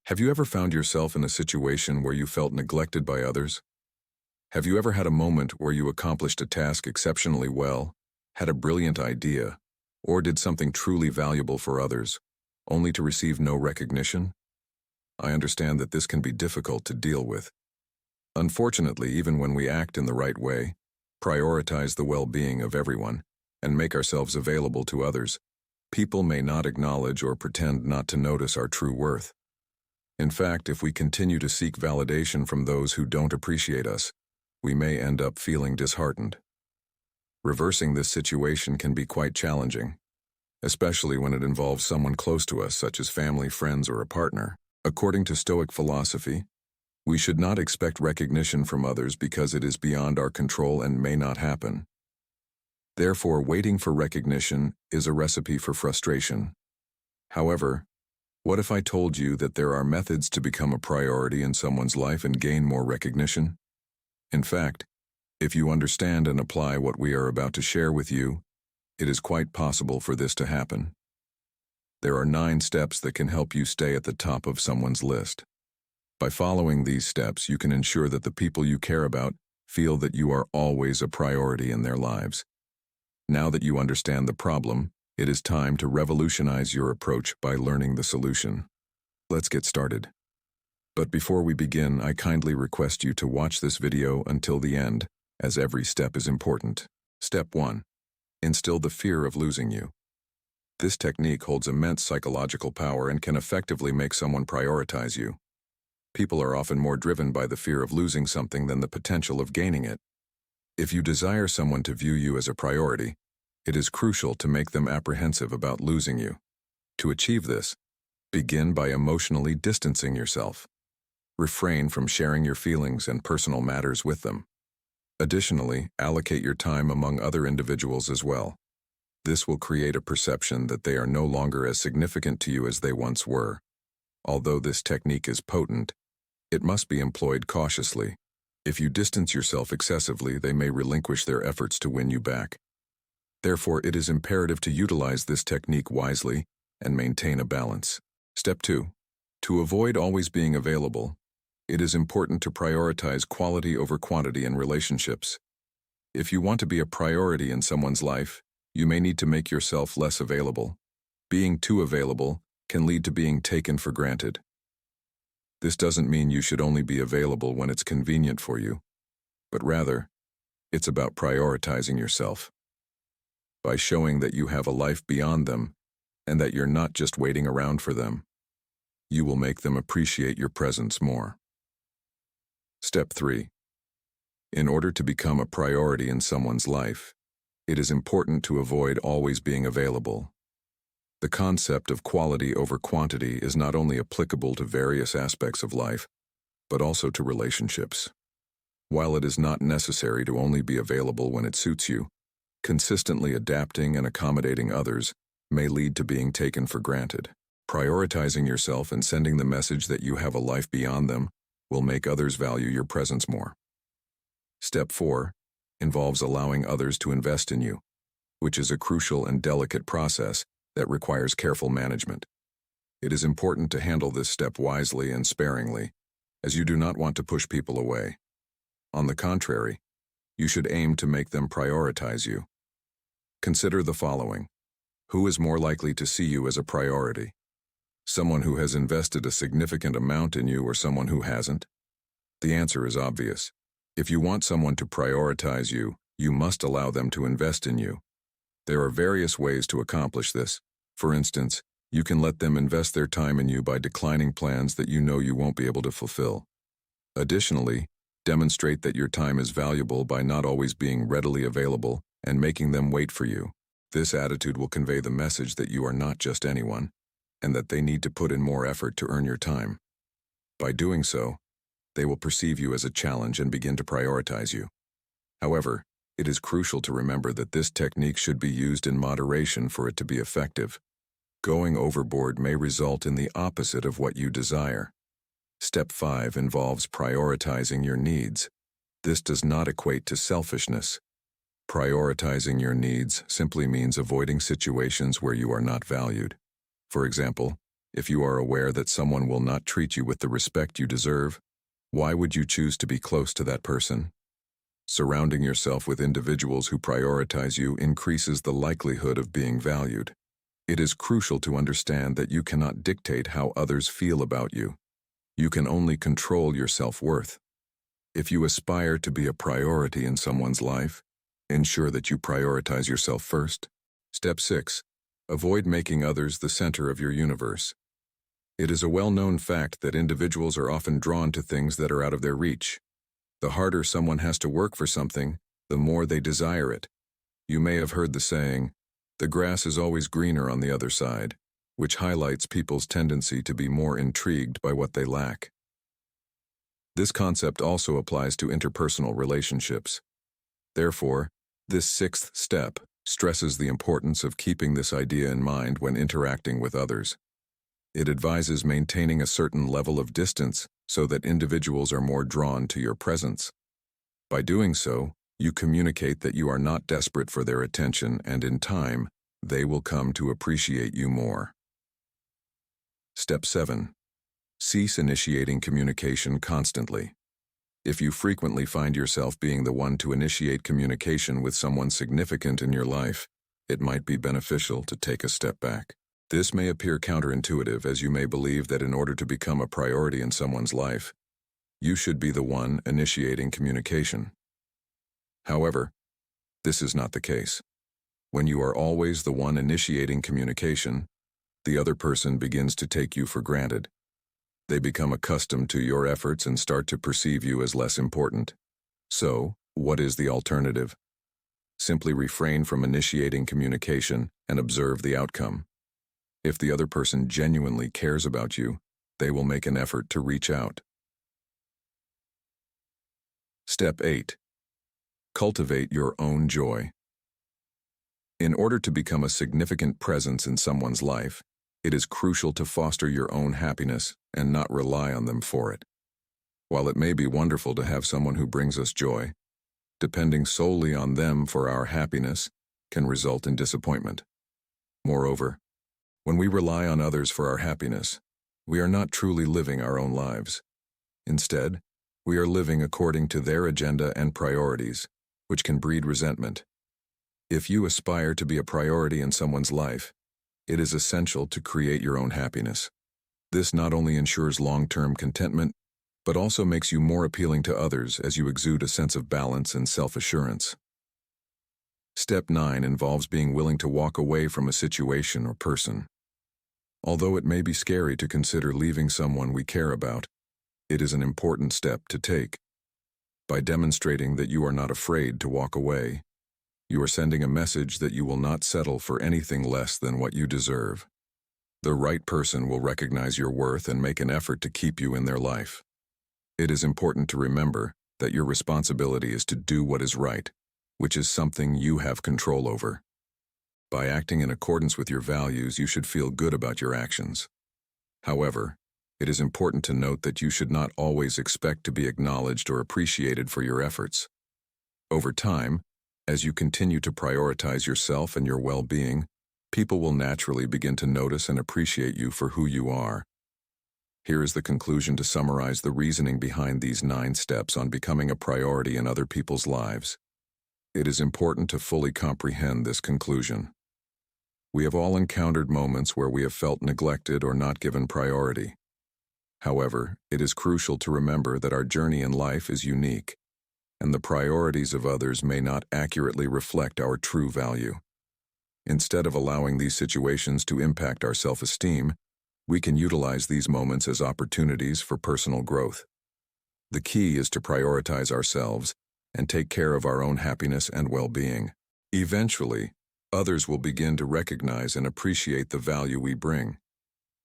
Have you ever found yourself in a situation where you felt neglected by others? Have you ever had a moment where you accomplished a task exceptionally well, had a brilliant idea, or did something truly valuable for others, only to receive no recognition? I understand that this can be difficult to deal with. Unfortunately, even when we act in the right way, prioritize the well-being of everyone, and make ourselves available to others, people may not acknowledge or pretend not to notice our true worth. In fact, if we continue to seek validation from those who don't appreciate us, we may end up feeling disheartened. Reversing this situation can be quite challenging, especially when it involves someone close to us, such as family, friends, or a partner. According to Stoic philosophy, we should not expect recognition from others because it is beyond our control and may not happen. Therefore, waiting for recognition is a recipe for frustration. However, what if I told you that there are methods to become a priority in someone's life and gain more recognition? In fact, if you understand and apply what we are about to share with you, it is quite possible for this to happen. There are 9 steps that can help you stay at the top of someone's list. By following these steps, you can ensure that the people you care about feel that you are always a priority in their lives. Now that you understand the problem, it is time to revolutionize your approach by learning the solution. Let's get started. But before we begin, I kindly request you to watch this video until the end, as every step is important. Step 1. Instill the fear of losing you. This technique holds immense psychological power and can effectively make someone prioritize you. People are often more driven by the fear of losing something than the potential of gaining it. If you desire someone to view you as a priority, it is crucial to make them apprehensive about losing you. To achieve this, begin by emotionally distancing yourself. Refrain from sharing your feelings and personal matters with them. Additionally, allocate your time among other individuals as well. This will create a perception that they are no longer as significant to you as they once were. Although this technique is potent, it must be employed cautiously. If you distance yourself excessively, they may relinquish their efforts to win you back. Therefore, it is imperative to utilize this technique wisely and maintain a balance. Step 2. To avoid always being available, it is important to prioritize quality over quantity in relationships. If you want to be a priority in someone's life, you may need to make yourself less available. Being too available can lead to being taken for granted. This doesn't mean you should only be available when it's convenient for you, but rather, it's about prioritizing yourself. By showing that you have a life beyond them and that you're not just waiting around for them, you will make them appreciate your presence more. Step 3. In order to become a priority in someone's life, it is important to avoid always being available. The concept of quality over quantity is not only applicable to various aspects of life, but also to relationships. While it is not necessary to only be available when it suits you, consistently adapting and accommodating others may lead to being taken for granted. Prioritizing yourself and sending the message that you have a life beyond them will make others value your presence more. Step 4 involves allowing others to invest in you, which is a crucial and delicate process that requires careful management. It is important to handle this step wisely and sparingly, as you do not want to push people away. On the contrary, you should aim to make them prioritize you. Consider the following. Who is more likely to see you as a priority? Someone who has invested a significant amount in you or someone who hasn't? The answer is obvious. If you want someone to prioritize you, you must allow them to invest in you. There are various ways to accomplish this. For instance, you can let them invest their time in you by declining plans that you know you won't be able to fulfill. Additionally, demonstrate that your time is valuable by not always being readily available and making them wait for you. This attitude will convey the message that you are not just anyone, and that they need to put in more effort to earn your time. By doing so, they will perceive you as a challenge and begin to prioritize you. However, it is crucial to remember that this technique should be used in moderation for it to be effective. Going overboard may result in the opposite of what you desire. Step 5 involves prioritizing your needs. This does not equate to selfishness. Prioritizing your needs simply means avoiding situations where you are not valued. For example, If you are aware that someone will not treat you with the respect you deserve, why would you choose to be close to that person? Surrounding yourself with individuals who prioritize you increases the likelihood of being valued. It is crucial to understand that you cannot dictate how others feel about you. You can only control your self-worth. If you aspire to be a priority in someone's life, ensure that you prioritize yourself first. Step 6. Avoid making others the center of your universe. It is a well-known fact that individuals are often drawn to things that are out of their reach. The harder someone has to work for something, the more they desire it. You may have heard the saying, "The grass is always greener on the other side," which highlights people's tendency to be more intrigued by what they lack. This concept also applies to interpersonal relationships. Therefore, this 6th step stresses the importance of keeping this idea in mind when interacting with others. It advises maintaining a certain level of distance so that individuals are more drawn to your presence. By doing so, you communicate that you are not desperate for their attention, and in time, they will come to appreciate you more. Step 7. Cease initiating communication constantly. If you frequently find yourself being the one to initiate communication with someone significant in your life, it might be beneficial to take a step back. This may appear counterintuitive, as you may believe that in order to become a priority in someone's life, you should be the one initiating communication. However, this is not the case. When you are always the one initiating communication, the other person begins to take you for granted. They become accustomed to your efforts and start to perceive you as less important. So, what is the alternative? Simply refrain from initiating communication and observe the outcome. If the other person genuinely cares about you, they will make an effort to reach out. Step 8. Cultivate your own joy. In order to become a significant presence in someone's life, it is crucial to foster your own happiness and not rely on them for it. While it may be wonderful to have someone who brings us joy, depending solely on them for our happiness can result in disappointment. Moreover, when we rely on others for our happiness, we are not truly living our own lives. Instead, we are living according to their agenda and priorities, which can breed resentment. If you aspire to be a priority in someone's life, it is essential to create your own happiness. This not only ensures long-term contentment, but also makes you more appealing to others as you exude a sense of balance and self-assurance. Step 9 involves being willing to walk away from a situation or person. Although it may be scary to consider leaving someone we care about, it is an important step to take. By demonstrating that you are not afraid to walk away, you are sending a message that you will not settle for anything less than what you deserve. The right person will recognize your worth and make an effort to keep you in their life. It is important to remember that your responsibility is to do what is right, which is something you have control over. By acting in accordance with your values, you should feel good about your actions. However, it is important to note that you should not always expect to be acknowledged or appreciated for your efforts. Over time, as you continue to prioritize yourself and your well-being, people will naturally begin to notice and appreciate you for who you are. Here is the conclusion to summarize the reasoning behind these 9 steps on becoming a priority in other people's lives. It is important to fully comprehend this conclusion. We have all encountered moments where we have felt neglected or not given priority. However, it is crucial to remember that our journey in life is unique, and the priorities of others may not accurately reflect our true value. Instead of allowing these situations to impact our self-esteem, we can utilize these moments as opportunities for personal growth. The key is to prioritize ourselves and take care of our own happiness and well-being. Eventually, others will begin to recognize and appreciate the value we bring.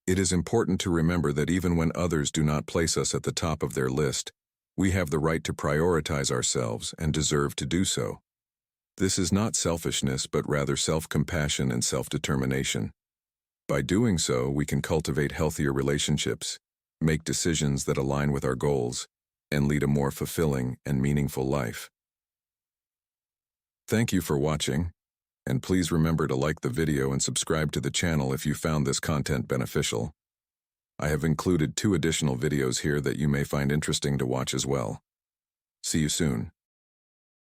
It is important to remember that even when others do not place us at the top of their list, we have the right to prioritize ourselves and deserve to do so. This is not selfishness, but rather self-compassion and self-determination. By doing so, we can cultivate healthier relationships, make decisions that align with our goals, and lead a more fulfilling and meaningful life. Thank you for watching, and please remember to like the video and subscribe to the channel if you found this content beneficial. I have included 2 additional videos here that you may find interesting to watch as well. See you soon.